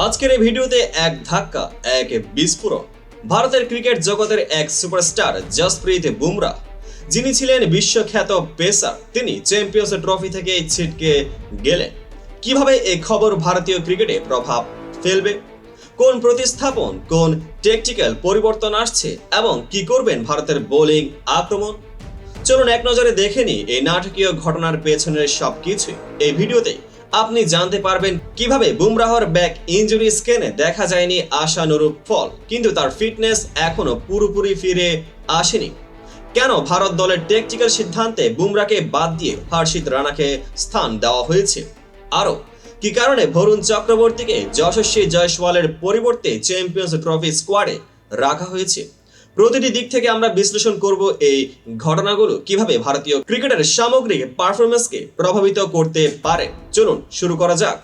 আজকের এই ভিডিওতে এক ধাক্কা এক বিস্ফোরণ ভারতের ক্রিকেট জগতের এক সুপারস্টার জসপ্রীত বুমরাহ, যিনি ছিলেন বিশ্বখ্যাত পেসার, তিনি চ্যাম্পিয়ন্স ট্রফি থেকে ছিটকে গেলেন। কিভাবে এই খবর ভারতীয় ক্রিকেটে প্রভাব ফেলবে, কোন প্রতিস্থাপন, কোন ট্যাকটিক্যাল পরিবর্তন আসছে এবং কি করবেন ভারতের বোলিং আক্রমণ, চলুন এক নজরে দেখে নিই এই নাটকীয় ঘটনার পেছনের সবকিছু। এই ভিডিওতে আপনি জানতে পারবেন কিভাবে বুমরাহর ব্যাক ইনজুরি স্ক্যানে দেখা যায়নি আশানুরূপ ফল, কিন্তু তার ফিটনেস এখনো পুরোপুরি ফিরে আসেনি। কেন ভারত দলের ট্যাকটিক্যাল সিদ্ধান্তে বুমরাহকে বাদ দিয়ে হর্ষিত রানাকে স্থান দেওয়া হয়েছে, আরও কি কারণে বরুণ চক্রবর্তীকে যশস্বী জয়সওয়ালের পরিবর্তে চ্যাম্পিয়ন্স ট্রফি স্কোয়াডে রাখা হয়েছে। প্রতিটি দিক থেকে আমরা বিশ্লেষণ করব এই ঘটনাগুলো কিভাবে ভারতীয় ক্রিকেটের সামগ্রিক পারফরমেন্সকে প্রভাবিত করতে পারে। চলুন শুরু করা যাক।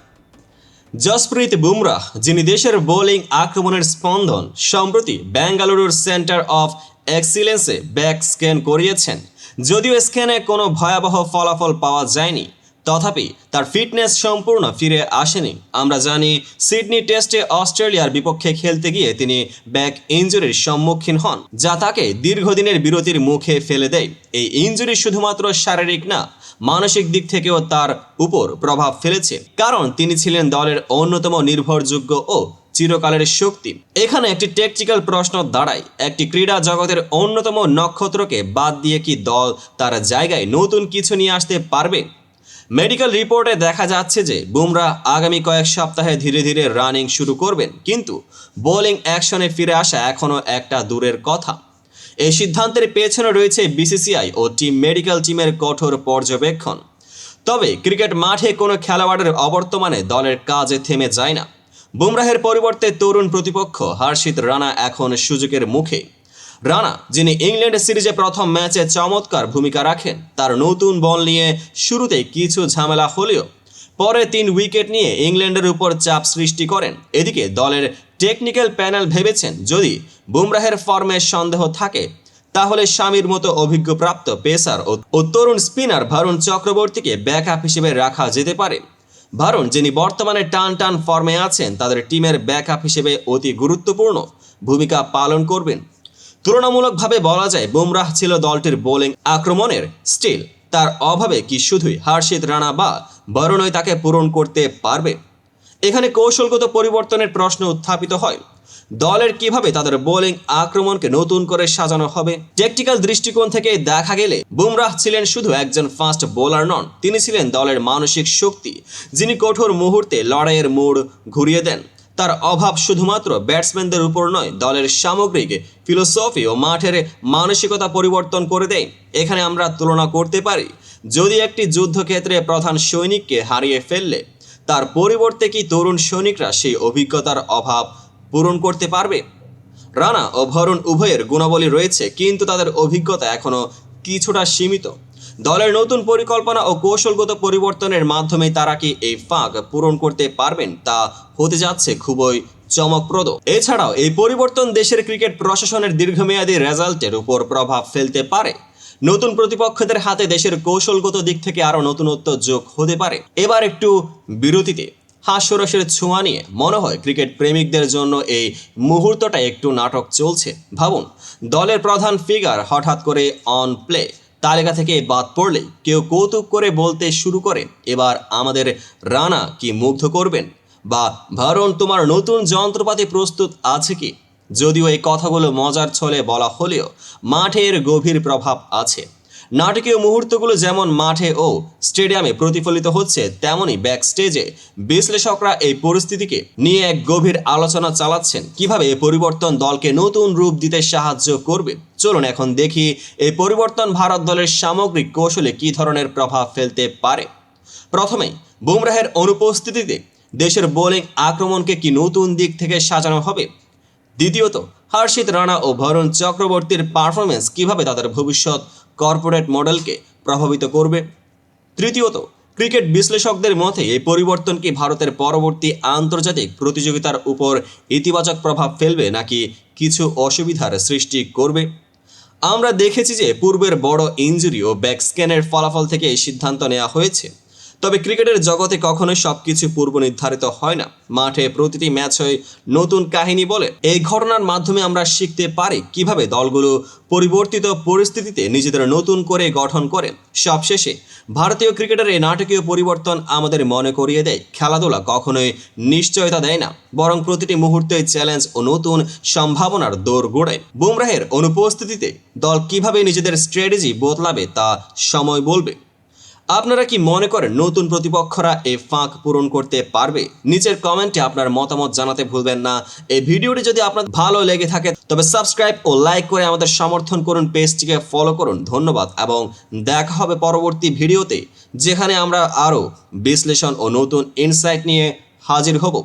জসপ্রীত বুমরাহ, যিনি দেশের বোলিং আক্রমণের স্পন্দন, সম্প্রতি বেঙ্গালুরুর সেন্টার অফ এক্সিলেন্সে ব্যাক স্ক্যান করিয়েছেন। যদিও স্ক্যানে কোনো ভয়াবহ ফলাফল পাওয়া যায়নি, তথাপি তার ফিটনেস সম্পূর্ণ ফিরে আসেনি। আমরা জানি সিডনি টেস্টে অস্ট্রেলিয়ার বিপক্ষে খেলতে গিয়ে তিনি ব্যাক ইনজুরির সম্মুখীন হন, যা তাকে দীর্ঘদিনের বিরতির মুখে ফেলে দেয়। এই ইনজুরি শুধুমাত্র শারীরিক না, মানসিক দিক থেকেও তার উপর প্রভাব ফেলেছে, কারণ তিনি ছিলেন দলের অন্যতম নির্ভরযোগ্য ও চিরকালের শক্তি। এখানে একটি ট্যাকটিক্যাল প্রশ্ন দাঁড়ায়, একটি ক্রীড়া জগতের অন্যতম নক্ষত্রকে বাদ দিয়ে কি দল তার জায়গায় নতুন কিছু নিয়ে আসতে পারবে? মেডিকেল রিপোর্টে দেখা যাচ্ছে যে বুমরাহ আগামী কয়েক সপ্তাহে ধীরে ধীরে রানিং শুরু করবেন, কিন্তু বোলিং অ্যাকশনে ফিরে আসা এখনও একটা দূরের কথা। এই সিদ্ধান্তের পেছনে রয়েছে বিসিসিআই ও টিম মেডিকেল টিমের কঠোর পর্যবেক্ষণ। তবে ক্রিকেট মাঠে কোনো খেলোয়াড়ের অবর্তমানে দলের কাজে থেমে যায় না। বুমরাহের পরিবর্তে তরুণ প্রতিপক্ষ হর্ষিত রানা এখন সুযোগের মুখে। রানা, যিনি ইংল্যান্ড সিরিজে প্রথম ম্যাচে চমৎকার ভূমিকা রাখেন, তার নতুন বল নিয়ে শুরুতেই কিছু ঝামেলা হলেও পরে 3 উইকেট নিয়ে ইংল্যান্ডের উপর চাপ সৃষ্টি করেন। এদিকে দলের টেকনিক্যাল প্যানেল ভেবেছেন যদি বুমরাহের ফর্মে সন্দেহ থাকে তাহলে স্বামীর মতো অভিজ্ঞপ্রাপ্ত পেসার ও তরুণ স্পিনার বরুণ চক্রবর্তীকে ব্যাকআপ হিসেবে রাখা যেতে পারে। বরুণ, যিনি বর্তমানে টান ফর্মে আছেন, তাদের টিমের ব্যাকআপ হিসেবে অতি গুরুত্বপূর্ণ ভূমিকা পালন করবেন। তুলনামূলকভাবে বলা যায় বুমরাহ ছিল দলটির বোলিং আক্রমণের স্টিল। তার অভাবে কি শুধুই হর্ষিত রানা বা বরুণই তাকে পূরণ করতে পারবে? এখানে কৌশলগত পরিবর্তনের প্রশ্ন উত্থাপিত হয়। দলের কিভাবে তাদের বোলিং আক্রমণকে নতুন করে সাজানো হবে? ট্যাকটিক্যাল দৃষ্টিকোণ থেকে দেখা গেলে বুমরাহ ছিলেন শুধু একজন ফাস্ট বোলার নন, তিনি ছিলেন দলের মানসিক শক্তি, যিনি কঠোর মুহূর্তে লড়াইয়ের মোড় ঘুরিয়ে দেন। তার অভাব শুধুমাত্র ব্যাটসম্যানদের উপর নয়, দলের সামগ্রিক ফিলোসফি ও মাঠের মানসিকতা পরিবর্তন করে দেয়। এখানে আমরা তুলনা করতে পারি, যদি একটি যুদ্ধক্ষেত্রে প্রধান সৈনিককে হারিয়ে ফেললে তার পরিবর্তে কি তরুণ সৈনিকরা সেই অভিজ্ঞতার অভাব পূরণ করতে পারবে? রানা ও বরুণ উভয়ের গুণাবলী রয়েছে, কিন্তু তাদের অভিজ্ঞতা এখনও কিছুটা সীমিত। দলের নতুন পরিকল্পনা ও কৌশলগত পরিবর্তনের মাধ্যমে তারা কি এই ফাঁক পূরণ করতে পারবেন, তা হতে যাচ্ছে খুবই চমকপ্রদ। এছাড়াও এই পরিবর্তন দেশের ক্রিকেট প্রশাসনের দীর্ঘমেয়াদী রেজাল্টের উপর প্রভাব ফেলতে পারে। নতুন প্রতিপক্ষদের হাতে দেশের কৌশলগত দিক থেকে আরও নতুনত্ব যোগ হতে পারে। এবার একটু বিরতিতে হাস্যরসের ছোঁয়া নিয়ে মনে হয় ক্রিকেট প্রেমিকদের জন্য এই মুহূর্তটা একটু নাটক চলছে। ভাবুন, দলের প্রধান ফিগার হঠাৎ করে অন প্লে তালিকা থেকে বাদ পড়লেই কেউ কৌতুক করে বলতে শুরু করে, এবার আমাদের রানা কি মুগ্ধ করবেন, বা বরুণ তোমার নতুন যন্ত্রপাতি প্রস্তুত আছে কি? যদিও এই কথাগুলো মজার ছলে বলা হলেও মাঠের গভীর প্রভাব আছে। নাটকীয় মুহূর্তগুলো যেমন মাঠে ও স্টেডিয়ামে প্রতিফলিত হচ্ছে, তেমনই ব্যাকস্টেজে বিশ্লেষকরা এই পরিস্থিতিকে নিয়ে এক গভীর আলোচনা চালাচ্ছেন। কিভাবে এই পরিবর্তন দলকে নতুন রূপ দিতে সাহায্য করবে? চলুন এখন দেখি এই পরিবর্তন ভারত দলের সামগ্রিক কৌশলে কী ধরনের প্রভাব ফেলতে পারে। প্রথমেই বুমরাহের অনুপস্থিতিতে দেশের বোলিং আক্রমণকে কি নতুন দিক থেকে সাজানো হবে? দ্বিতীয়ত, হর্ষিত রানা ও বরুণ চক্রবর্তীর পারফরমেন্স কিভাবে তাদের ভবিষ্যৎ কর্পোরেট মডেলকে প্রভাবিত করবে? তৃতীয়ত, ক্রিকেট বিশ্লেষকদের মতে এই পরিবর্তন কি ভারতের পরবর্তী আন্তর্জাতিক প্রতিযোগিতার উপর ইতিবাচক প্রভাব ফেলবে নাকি কিছু অসুবিধার সৃষ্টি করবে? আমরা দেখেছি যে পূর্বের বড় ইনজুরি ও ব্যাক স্ক্যানের ফলাফল থেকে এই সিদ্ধান্ত নেওয়া হয়েছে। তবে ক্রিকেটের জগতে কখনোই সবকিছু পূর্ব নির্ধারিত হয় না। মাঠে প্রতিটি ম্যাচ হয় নতুন কাহিনী বলে। এই ঘটনার মাধ্যমে আমরা শিখতে পারি কিভাবে দলগুলো পরিবর্তিত পরিস্থিতিতে নিজেদের নতুন করে গঠন করে। সবশেষে ভারতীয় ক্রিকেটের এই নাটকীয় পরিবর্তন আমাদের মনে করিয়ে দেয় খেলাধুলা কখনোই নিশ্চয়তা দেয় না, বরং প্রতিটি মুহূর্তে চ্যালেঞ্জ ও নতুন সম্ভাবনার দৌড় গোড়ায়। বুমরাহের অনুপস্থিতিতে দল কিভাবে নিজেদের স্ট্র্যাটেজি বদলাবে তা সময় বলবে। আপনারা কি মনে করেন নতুন প্রতিপক্ষরা এই ফাঁক পূরণ করতে পারবে? নিচের কমেন্টে আপনার মতামত জানাতে ভুলবেন না। এই ভিডিওটি যদি আপনার ভালো লেগে থাকে তবে সাবস্ক্রাইব ও লাইক করে আমাদের সমর্থন করুন, পেজটিকে ফলো করুন। ধন্যবাদ এবং দেখা হবে পরবর্তী ভিডিওতে, যেখানে আমরা আরও বিশ্লেষণ ও নতুন ইনসাইট নিয়ে হাজির হব।